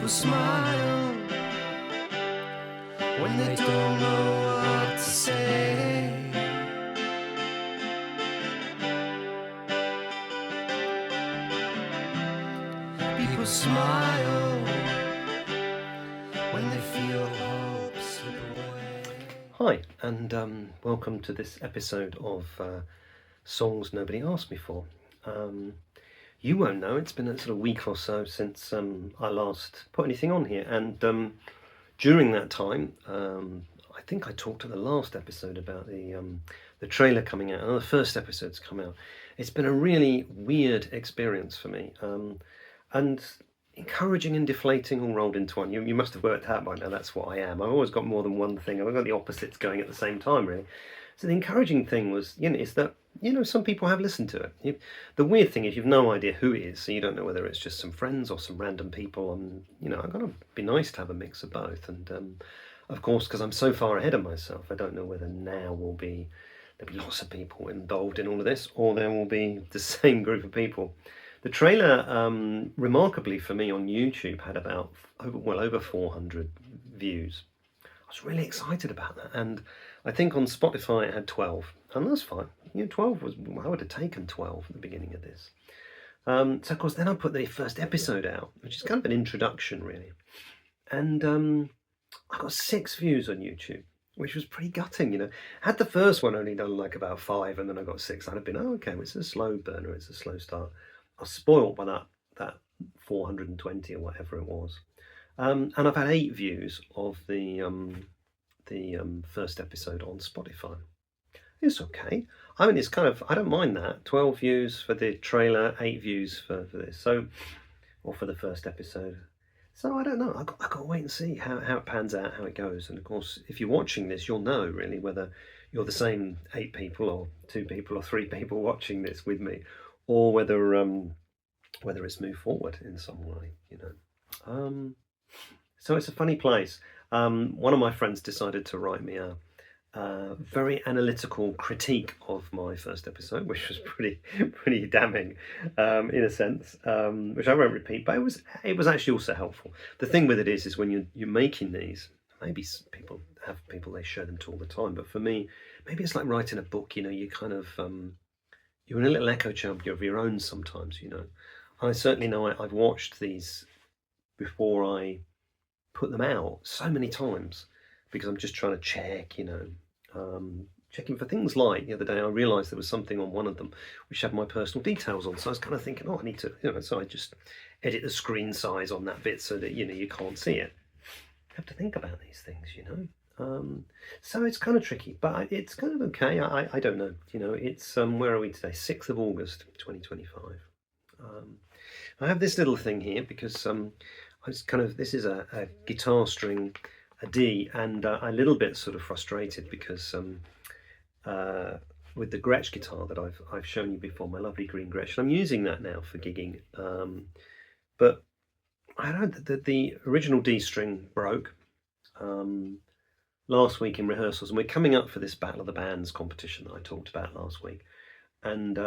People smile when they don't know what to say. People smile when they feel hope slip away. Hi, and welcome to this episode of Songs Nobody Asked Me For. You won't know, it's been a sort of week or so since I last put anything on here, and during that time, I think I talked at the last episode about the trailer coming out, and the first episode's come out. It's been a really weird experience for me, and encouraging and deflating all rolled into one. You must have worked out by now that's what I am. I've always got more than one thing. I've got the opposites going at the same time, really. So the encouraging thing was, is that, some people have listened to it. The weird thing is you've no idea who it is, so you don't know whether it's just some friends or some random people. And, I've got to be nice to have a mix of both. And, of course, because I'm so far ahead of myself, I don't know whether there'll be lots of people involved in all of this, or there will be the same group of people. The trailer, remarkably for me on YouTube, had about over 400 views. I was really excited about that, and I think on Spotify it had 12, and that's fine. 12 was, I would have taken 12 at the beginning of this. So of course then I put the first episode out, which is kind of an introduction really, and I got 6 views on YouTube, which was pretty gutting. Had the first one only done like about 5, and then I got 6, I'd have been, okay, well, it's a slow burner, it's a slow start. I was spoilt by that 420 or whatever it was, and I've had 8 views of the first episode on Spotify. It's okay. I mean, it's kind of, I don't mind that. 12 views for the trailer, 8 views for this, or for the first episode. So I don't know. I've got to wait and see how it pans out, how it goes. And of course, if you're watching this, you'll know really whether you're the same 8 people or 2 people or 3 people watching this with me, or whether it's moved forward in some way, So it's a funny place. One of my friends decided to write me a very analytical critique of my first episode, which was pretty damning, in a sense, which I won't repeat. But it was actually also helpful. The thing with it is when you're making these, maybe people they show them to all the time, but for me, maybe it's like writing a book. You kind of you're in a little echo chamber of your own sometimes. I certainly know I've watched these before I put them out so many times because I'm just trying to check, checking for things like the other day I realised there was something on one of them which had my personal details on. So I was kind of thinking, I need to, so I just edit the screen size on that bit so that, you can't see it. You have to think about these things, So it's kind of tricky, but it's kind of okay. I don't know. It's where are we today? 6th of August, 2025. I have this little thing here because this is a guitar string, a D, and I'm a little bit sort of frustrated because with the Gretsch guitar that I've shown you before, my lovely green Gretsch, I'm using that now for gigging, but I don't know, the original D string broke last week in rehearsals, and we're coming up for this Battle of the Bands competition that I talked about last week, and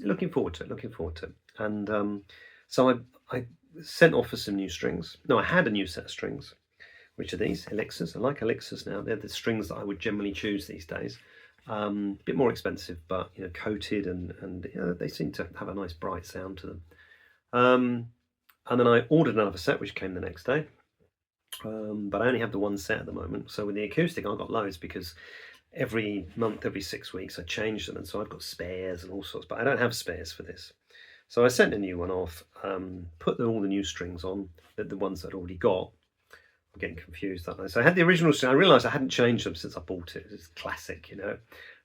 looking forward to it. And so I sent off for some new strings. No, I had a new set of strings, which are these elixirs. I like elixirs now. They're the strings that I would generally choose these days. A bit more expensive, but coated, and they seem to have a nice bright sound to them. And then I ordered another set, which came the next day. But I only have the one set at the moment. So with the acoustic, I've got loads because every month, every 6 weeks, I change them, and so I've got spares and all sorts. But I don't have spares for this. So I sent a new one off, put all the new strings on, the ones I'd already got. I'm getting confused, aren't I? So I had the original string. I realised I hadn't changed them since I bought it. It's classic,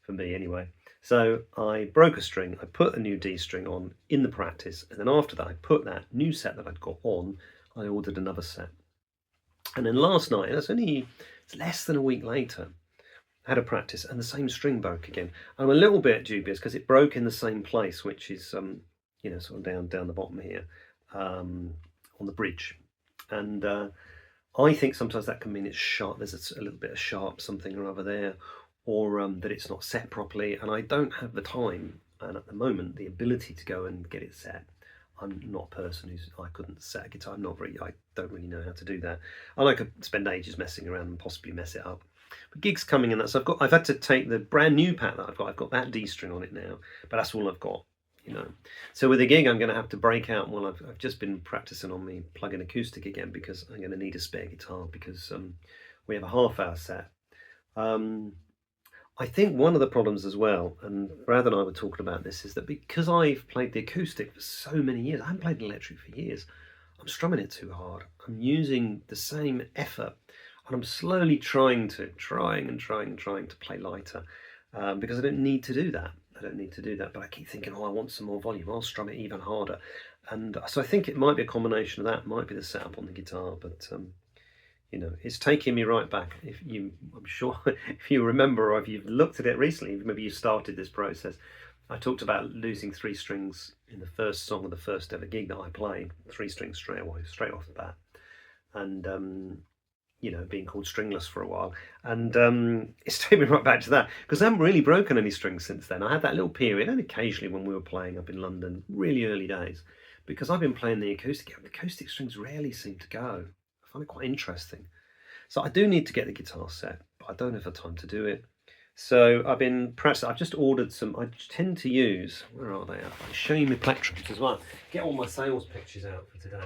for me anyway. So I broke a string. I put a new D string on in the practice. And then after that, I put that new set that I'd got on. I ordered another set. And then last night, it's less than a week later, I had a practice and the same string broke again. I'm a little bit dubious because it broke in the same place, which is, sort of down the bottom here, on the bridge. And I think sometimes that can mean it's sharp. There's a little bit of sharp something or other there, or that it's not set properly. And I don't have the time and at the moment the ability to go and get it set. I'm not a person I couldn't set a guitar. I don't really know how to do that. And I could spend ages messing around and possibly mess it up. But gigs coming in that, so I've had to take the brand new pack that I've got. I've got that D string on it now, but that's all I've got. So with a gig, I'm going to have to break out. Well, I've just been practicing on me plug-in acoustic again because I'm going to need a spare guitar because we have a half-hour set. I think one of the problems as well, and Brad and I were talking about this, is that because I've played the acoustic for so many years, I haven't played the electric for years. I'm strumming it too hard. I'm using the same effort, and I'm slowly trying to play lighter because I don't need to do that. But I keep thinking, oh, I want some more volume. I'll strum it even harder, and so I think it might be a combination of that. It might be the setup on the guitar, but it's taking me right back. I'm sure if you remember or if you've looked at it recently, maybe you started this process. I talked about losing 3 strings in the first song of the first ever gig that I played, 3 strings straight off the bat, and being called stringless for a while. And it's taken me right back to that because I haven't really broken any strings since then. I had that little period, and occasionally when we were playing up in London, really early days, because I've been playing the acoustic strings rarely seem to go. I find it quite interesting. So I do need to get the guitar set, but I don't have the time to do it. So I've been practicing. I've just ordered some. I tend to use. Where are they? I'll show you my plectrums as well. Get all my sales pictures out for today.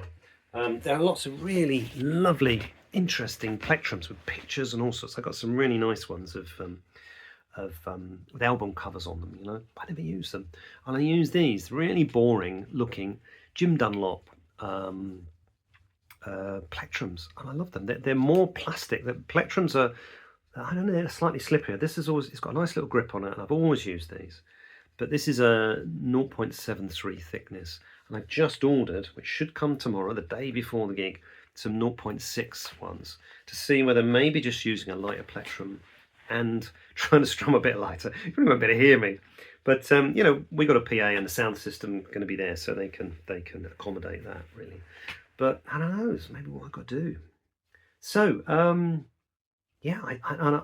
There are lots of really lovely, interesting plectrums with pictures and all sorts. I got some really nice ones with album covers on them. I never use them, and I use these really boring looking Jim Dunlop plectrums, and I love them. They're more plastic. The plectrums are, I don't know, they're slightly slippier. It's got a nice little grip on it, and I've always used these. But this is a 0.73 thickness, and I've just ordered, which should come tomorrow, the day before the gig, some 0.6 ones to see whether maybe just using a lighter plectrum and trying to strum a bit lighter. You probably won't be able to hear me, but we got a PA and the sound system going to be there, so they can accommodate that really. But I don't know, it's maybe what I've got to do. So, yeah,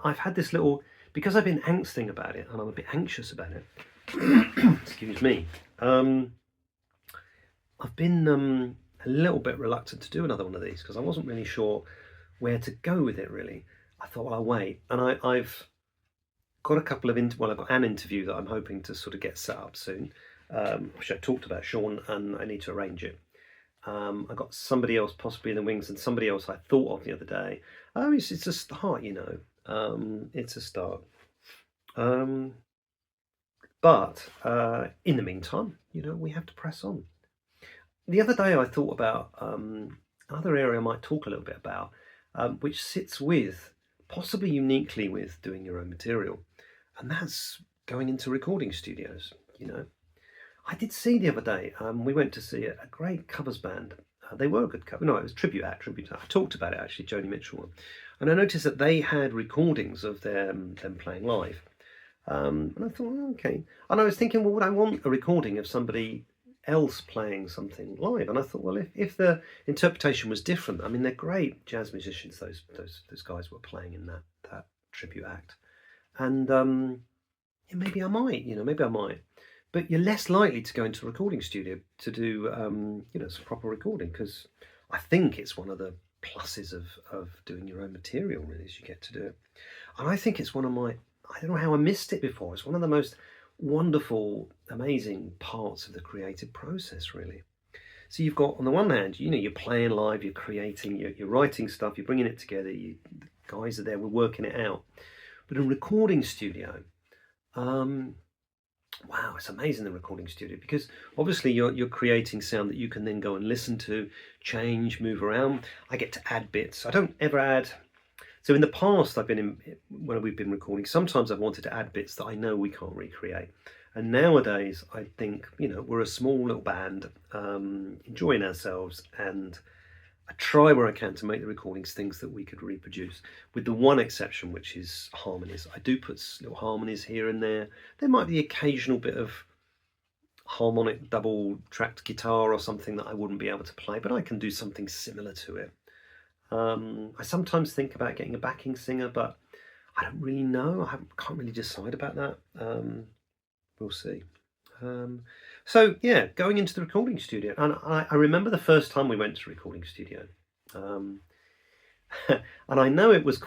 I've had this little, because I've been angsting about it, and I'm a bit anxious about it, excuse me, I've been a little bit reluctant to do another one of these, because I wasn't really sure where to go with it, really. I thought, well, I'll wait. And I've got a couple of, I've got an interview that I'm hoping to sort of get set up soon, which I talked about, Sean, and I need to arrange it. I got somebody else possibly in the wings, and somebody else I thought of the other day. Oh, it's a start, it's a start. But in the meantime, we have to press on. The other day I thought about another area I might talk a little bit about, which sits with, possibly uniquely with, doing your own material, and that's going into recording studios, I did see the other day, we went to see a great covers band. They were a good cover. No, it was Tribute Act. I talked about it actually, Joni Mitchell one. And I noticed that they had recordings of them playing live. And I thought, oh, okay. And I was thinking, well, would I want a recording of somebody else playing something live? And I thought, well, if the interpretation was different, I mean, they're great jazz musicians, those guys were playing in that Tribute Act. And maybe I might. But you're less likely to go into a recording studio to do, some proper recording, because I think it's one of the pluses of doing your own material, really, is you get to do it. And I think it's one of my, I don't know how I missed it before, it's one of the most wonderful, amazing parts of the creative process, really. So you've got, on the one hand, you're playing live, you're creating, you're writing stuff, you're bringing it together, the guys are there, we're working it out. But in a recording studio, wow, it's amazing, the recording studio, because obviously you're creating sound that you can then go and listen to, change, move around. I get to add bits. I don't ever add. So in the past, when we've been recording, sometimes I've wanted to add bits that I know we can't recreate. And nowadays, I think, we're a small little band, enjoying ourselves, and I try where I can to make the recordings things that we could reproduce, with the one exception, which is harmonies. I do put little harmonies here and there. There might be the occasional bit of harmonic double-tracked guitar or something that I wouldn't be able to play, but I can do something similar to it. I sometimes think about getting a backing singer, but I don't really know. Can't really decide about that. We'll see. So yeah, going into the recording studio, and I remember the first time we went to a recording studio, um, and I know it was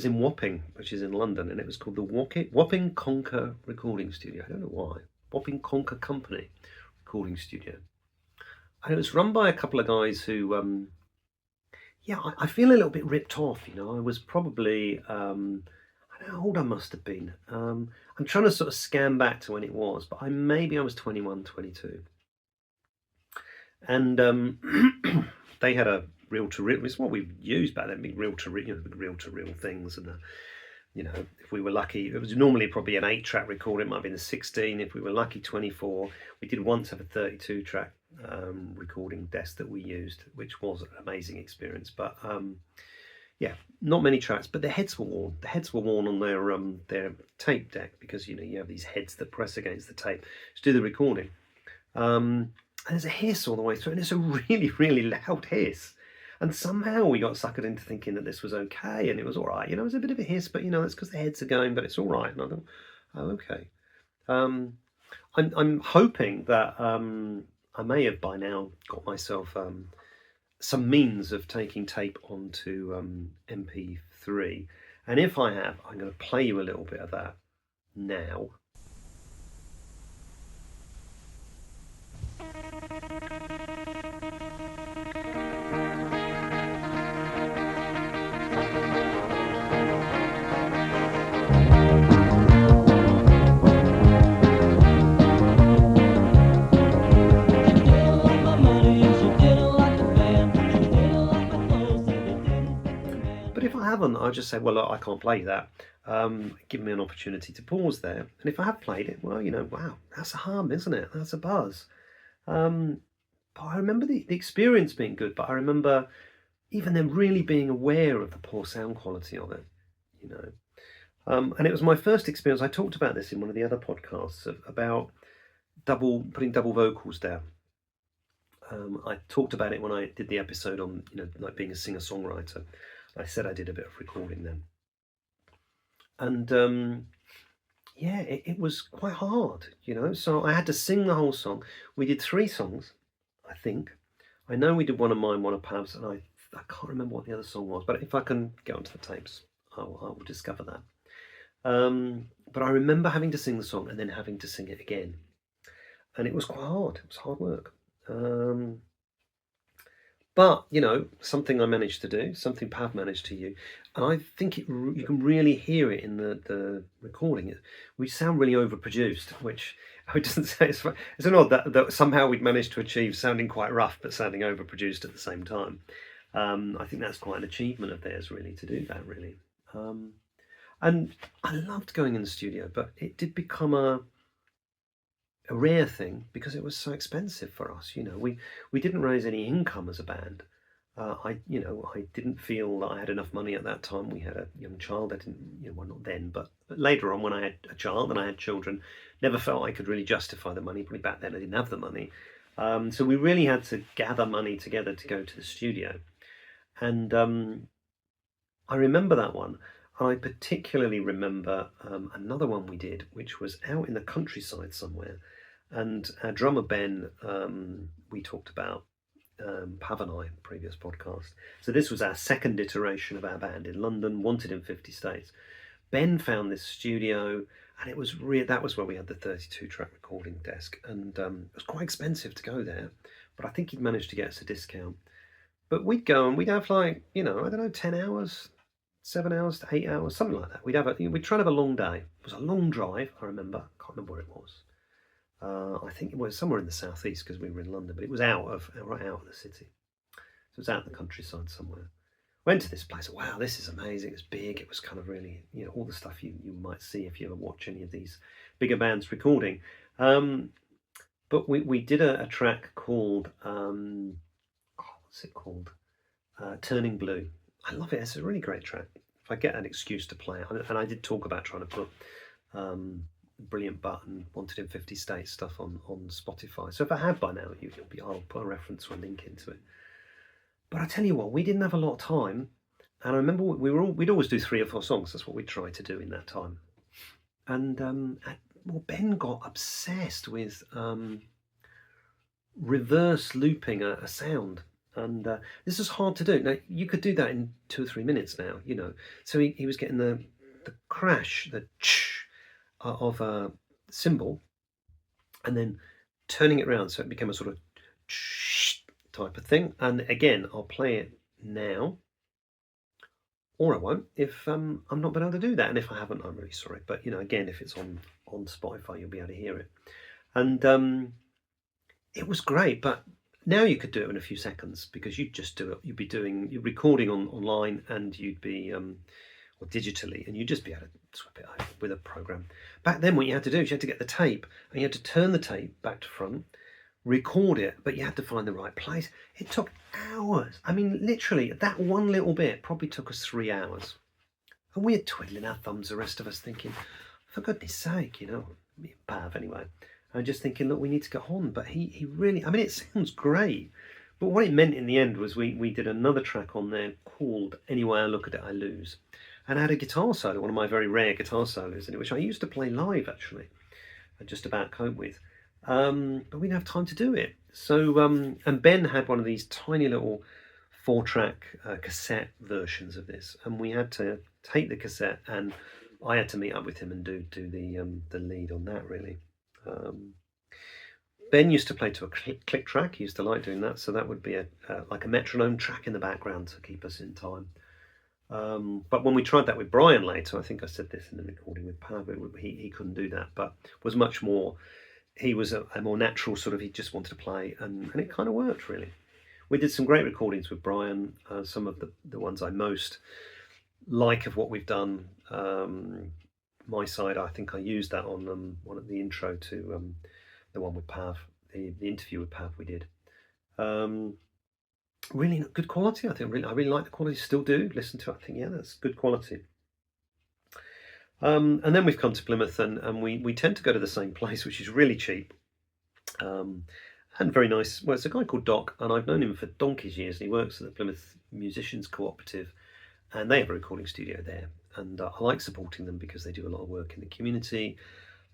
in Wapping, which is in London, and it was called the Wapping Conker Recording Studio. I don't know why. Wapping Conker Company Recording Studio, and it was run by a couple of guys who, yeah, I feel a little bit ripped off. I was probably, I don't know how old I must have been. I'm trying to sort of scan back to when it was, but maybe I was 21, 22. And they had a reel-to-reel. It's what we used back then, big reel-to-reel, reel-to-reel things. And if we were lucky, it was normally probably an 8-track recorder. It might have been a 16. If we were lucky, 24. We did once have a 32-track recording desk that we used, which was an amazing experience. But yeah, not many tracks. But the heads were worn. The heads were worn on their tape deck because you have these heads that press against the tape to do the recording. And there's a hiss all the way through, and it's a really, really loud hiss. And somehow we got suckered into thinking that this was okay, and it was all right. It was a bit of a hiss, but it's because the heads are going, but it's all right. And I thought, oh, okay. I'm hoping that I may have by now got myself some means of taking tape onto MP3, and if I have, I'm going to play you a little bit of that now. But if I haven't, I'll just say, well, look, I can't play that. Give me an opportunity to pause there. And if I have played it, well, wow, that's a hum, isn't it? That's a buzz. But I remember the experience being good, but I remember even then really being aware of the poor sound quality of it, And it was my first experience. I talked about this in one of the other podcasts about putting double vocals down. I talked about it when I did the episode on, like being a singer-songwriter. I said I did a bit of recording then. And yeah, it was quite hard, So I had to sing the whole song. We did 3 songs, I think. I know we did one of mine, one of Pav's, and I can't remember what the other song was. But if I can get onto the tapes, I will discover that. But I remember having to sing the song and then having to sing it again. And it was quite hard. It was hard work. But, something I managed to do, something Pav managed to do, and I think you can really hear it in the recording. We sound really overproduced, which I doesn't say it's an odd that somehow we'd managed to achieve sounding quite rough, but sounding overproduced at the same time. I think that's quite an achievement of theirs, really, to do that, really. And I loved going in the studio, but it did become a rare thing because it was so expensive for us. We didn't raise any income as a band. I didn't feel that I had enough money at that time. We had a young child. I didn't, well, not then, but later on when I had a child and I had children, never felt I could really justify the money. Probably back then I didn't have the money. So we really had to gather money together to go to the studio. And I remember that one. I particularly remember another one we did, which was out in the countryside somewhere. And our drummer Ben, we talked about Pav and I in the previous podcast. So this was our second iteration of our band in London, wanted in 50 states. Ben found this studio, and it was that was where we had the 32-track recording desk, and it was quite expensive to go there, but I think he'd managed to get us a discount. But we'd go and we'd have like, I don't know, 10 hours, 7 hours to 8 hours, something like that. We'd try to have a long day. It was a long drive, I remember. I can't remember where it was. I think it was somewhere in the southeast because we were in London, but it was right out of the city. So it was out in the countryside somewhere. Went to this place. Wow, this is amazing. It's big. It was kind of really, all the stuff you might see if you ever watch any of these bigger bands recording. But we did a track called, what's it called? Turning Blue. I love it. It's a really great track. If I get an excuse to play it, and I did talk about trying to put Brilliant Button, Wanted in 50 States stuff on Spotify. So if I have by now, I'll put a reference or a link into it. But I tell you what, we didn't have a lot of time, and I remember we'd always do 3 or 4 songs. That's what we tried to do in that time. And Ben got obsessed with reverse looping a sound. And this is hard to do. Now, you could do that in 2 or 3 minutes now, you know. So he was getting the crash, the of a cymbal, and then turning it around so it became a sort of type of thing. And again, I'll play it now, or I won't if I'm not been able to do that. And if I haven't, I'm really sorry. But you know, again, if it's on Spotify, you'll be able to hear it. And it was great, but now you could do it in a few seconds because you'd just do it. You're recording online, and you'd be or digitally, and you'd just be able to swap it over with a program. Back then, what you had to do is you had to get the tape, and you had to turn the tape back to front, record it, but you had to find the right place. It took hours. I mean, literally, that one little bit probably took us 3 hours. And we were twiddling our thumbs, the rest of us, thinking, for goodness sake, you know, Pav anyway. And just thinking, look, we need to get on. But he really, I mean, it sounds great. But what it meant in the end was we did another track on there called Anyway I Look at It, I Lose. And I had a guitar solo, one of my very rare guitar solos in it, which I used to play live, actually, and just about cope with. But we didn't have time to do it. So, and Ben had one of these tiny little 4-track cassette versions of this, and we had to take the cassette, and I had to meet up with him and do the lead on that, really. Ben used to play to a click track. He used to like doing that, so that would be like a metronome track in the background to keep us in time. But when we tried that with Brian later, I think I said this in the recording with Pav, he couldn't do that, but was much more. He was a more natural sort of. He just wanted to play, and it kind of worked really. We did some great recordings with Brian. Some of the ones I most like of what we've done. My side, I think I used that on one of the intro to the one with Pav, the interview with Pav we did. Really good quality, I think. I really like the quality. Still do listen to it. I think, yeah, that's good quality. And then we've come to Plymouth, and we tend to go to the same place, which is really cheap and very nice. Well, it's a guy called Doc, and I've known him for donkey's years, and he works at the Plymouth Musicians Cooperative, and they have a recording studio there. And I like supporting them because they do a lot of work in the community.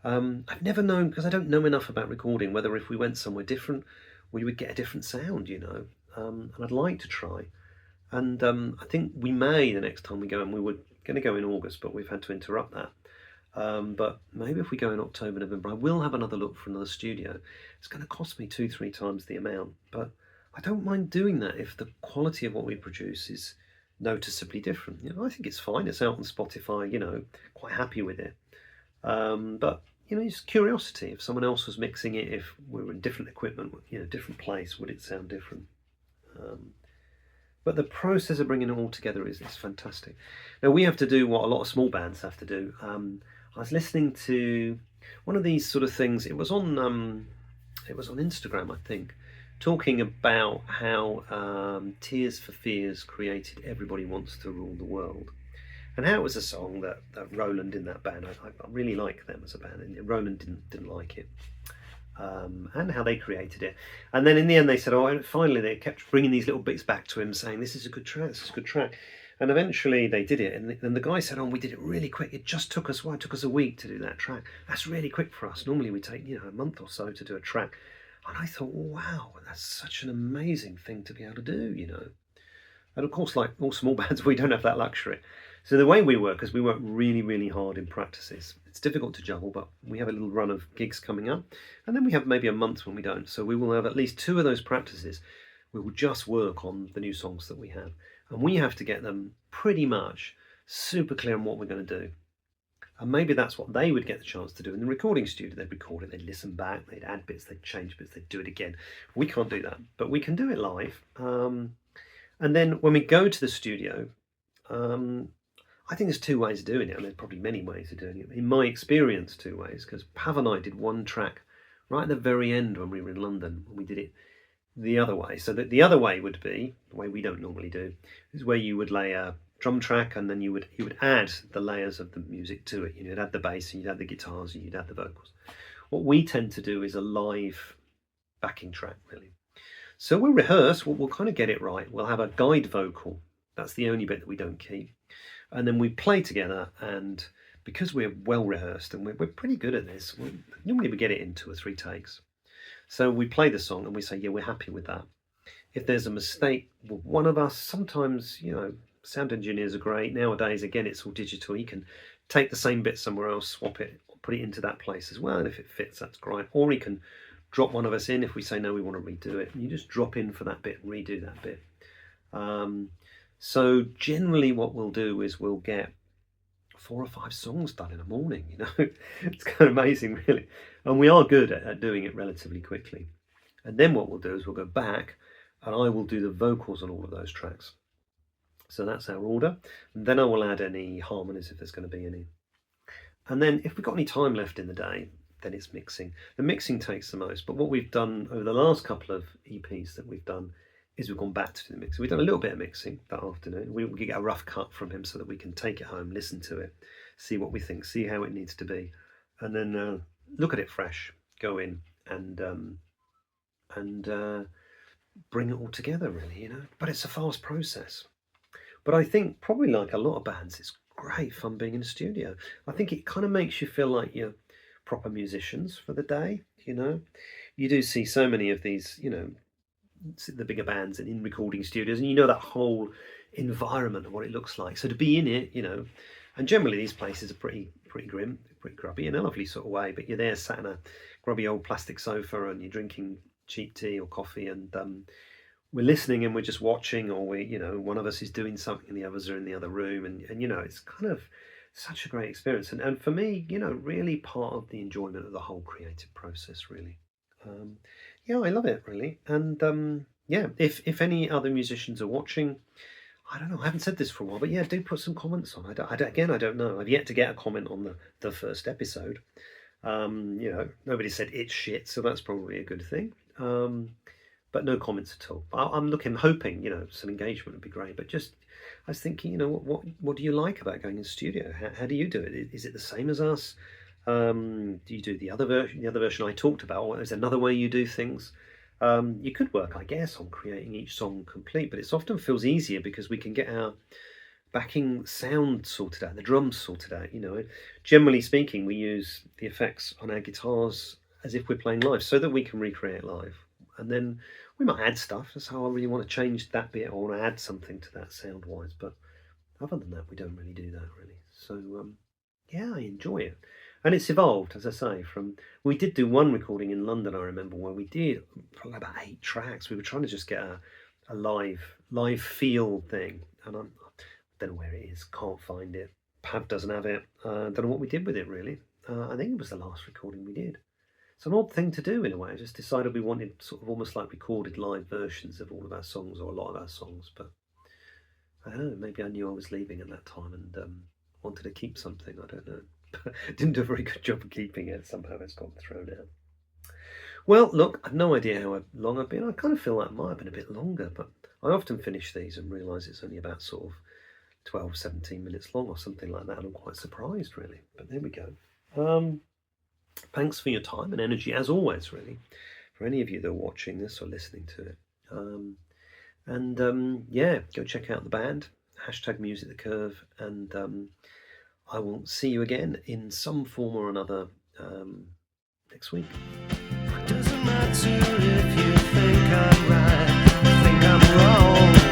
I've never known, because I don't know enough about recording, whether if we went somewhere different, we would get a different sound, you know. And I'd like to try. And I think we may the next time we go, and we were going to go in August, but we've had to interrupt that. But maybe if we go in October, November, I will have another look for another studio. It's going to cost me 2-3 times the amount, but I don't mind doing that if the quality of what we produce is noticeably different. You know, I think it's fine. It's out on Spotify, you know, quite happy with it. But you know, just curiosity. If someone else was mixing it, if we were in different equipment, you know, different place, would it sound different? But the process of bringing it all together is fantastic. Now we have to do what a lot of small bands have to do. I was listening to one of these sort of things. It was on Instagram, I think, talking about how Tears for Fears created Everybody Wants to Rule the World, and how it was a song that Roland in that band, I really like them as a band, and Roland didn't like it. And how they created it, and then in the end they said, oh, finally they kept bringing these little bits back to him, saying this is a good track, this is a good track, and eventually they did it, and then the guy said, oh, we did it really quick. It just took us a week to do that track. That's really quick for us. Normally we take, you know, a month or so to do a track. And I thought, wow, that's such an amazing thing to be able to do, you know. And of course, like all small bands, we don't have that luxury. So the way we work is we work really, really hard in practices. It's difficult to juggle, but we have a little run of gigs coming up, and then we have maybe a month when we don't. So we will have at least 2 of those practices. We will just work on the new songs that we have, and we have to get them pretty much super clear on what we're going to do. And maybe that's what they would get the chance to do in the recording studio. They'd record it, they'd listen back, they'd add bits, they'd change bits, they'd do it again. We can't do that, but we can do it live. And then when we go to the studio, I think there's 2 ways of doing it, and there's probably many ways of doing it. In my experience, 2 ways, because Pav and I did one track right at the very end when we were in London, and we did it the other way. So that the other way would be, the way we don't normally do, is where you would lay a drum track, and then you would add the layers of the music to it. You'd add the bass, and you'd add the guitars, and you'd add the vocals. What we tend to do is a live backing track, really. So we'll rehearse, we'll kind of get it right. We'll have a guide vocal. That's the only bit that we don't keep. And then we play together, and because we're well rehearsed and we're pretty good at this, normally we get it in 2 or 3 takes. So we play the song and we say, yeah, we're happy with that. If there's a mistake with one of us, sometimes, sound engineers are great. Nowadays, again, it's all digital. You can take the same bit somewhere else, swap it, put it into that place as well. And if it fits, that's great. Or he can drop one of us in if we say, no, we want to redo it. And you just drop in for that bit and redo that bit. So generally what we'll do is we'll get 4 or 5 songs done in a morning, It's kind of amazing, really. And we are good at doing it relatively quickly. And then what we'll do is we'll go back and I will do the vocals on all of those tracks. So that's our order. And then I will add any harmonies if there's going to be any. And then if we've got any time left in the day, then it's mixing. The mixing takes the most. But what we've done over the last couple of EPs that we've done is we've gone back to the mixing. We've done a little bit of mixing that afternoon. We get a rough cut from him so that we can take it home, listen to it, see what we think, see how it needs to be, and then look at it fresh, go in and bring it all together, really, But it's a fast process. But I think probably like a lot of bands, it's great fun being in a studio. I think it kind of makes you feel like you're proper musicians for the day, You do see so many of these, the bigger bands and in recording studios, and that whole environment of what it looks like. So to be in it, and generally these places are pretty grim, pretty grubby in a lovely sort of way, but you're there sat in a grubby old plastic sofa and you're drinking cheap tea or coffee, and we're listening and we're just watching, or one of us is doing something and the others are in the other room, and it's kind of such a great experience, and for me, really part of the enjoyment of the whole creative process, really. Yeah, I love it, really. And yeah, if any other musicians are watching, I don't know, I haven't said this for a while, but yeah, do put some comments on. Again, I don't know. I've yet to get a comment on the first episode. Nobody said it's shit, so that's probably a good thing. But no comments at all. I'm hoping, some engagement would be great. But just, I was thinking, what do you like about going in the studio? How do you do it? Is it the same as us? Do you do the other version I talked about, or is there another way you do things? You could work, I guess, on creating each song complete, but it often feels easier because we can get our backing sound sorted out, the drums sorted out. Generally speaking, we use the effects on our guitars as if we're playing live, so that we can recreate live. And then we might add stuff. That's how I really want to change that bit, or want to add something to that sound-wise. But other than that, we don't really do that, really. So yeah, I enjoy it. And it's evolved, as I say, we did do one recording in London, I remember, where we did probably about 8 tracks. We were trying to just get a live feel thing. And I don't know where it is, can't find it. Pav doesn't have it. Don't know what we did with it, really. I think it was the last recording we did. It's an odd thing to do, in a way. I just decided we wanted sort of almost like recorded live versions of all of our songs, or a lot of our songs. But I don't know, maybe I knew I was leaving at that time and wanted to keep something. I don't know. Didn't do a very good job of keeping it. Somehow it's gone thrown out. Well, look, I've no idea how long I've been. I kind of feel like it might have been a bit longer, but I often finish these and realise it's only about sort of 12, 17 minutes long or something like that, and I'm quite surprised, really. But there we go. Thanks for your time and energy, as always, really, for any of you that are watching this or listening to it. Yeah, go check out the band, #MusicTheCurve, and I will see you again in some form or another next week. Doesn't matter if you think I'm right, think I'm wrong.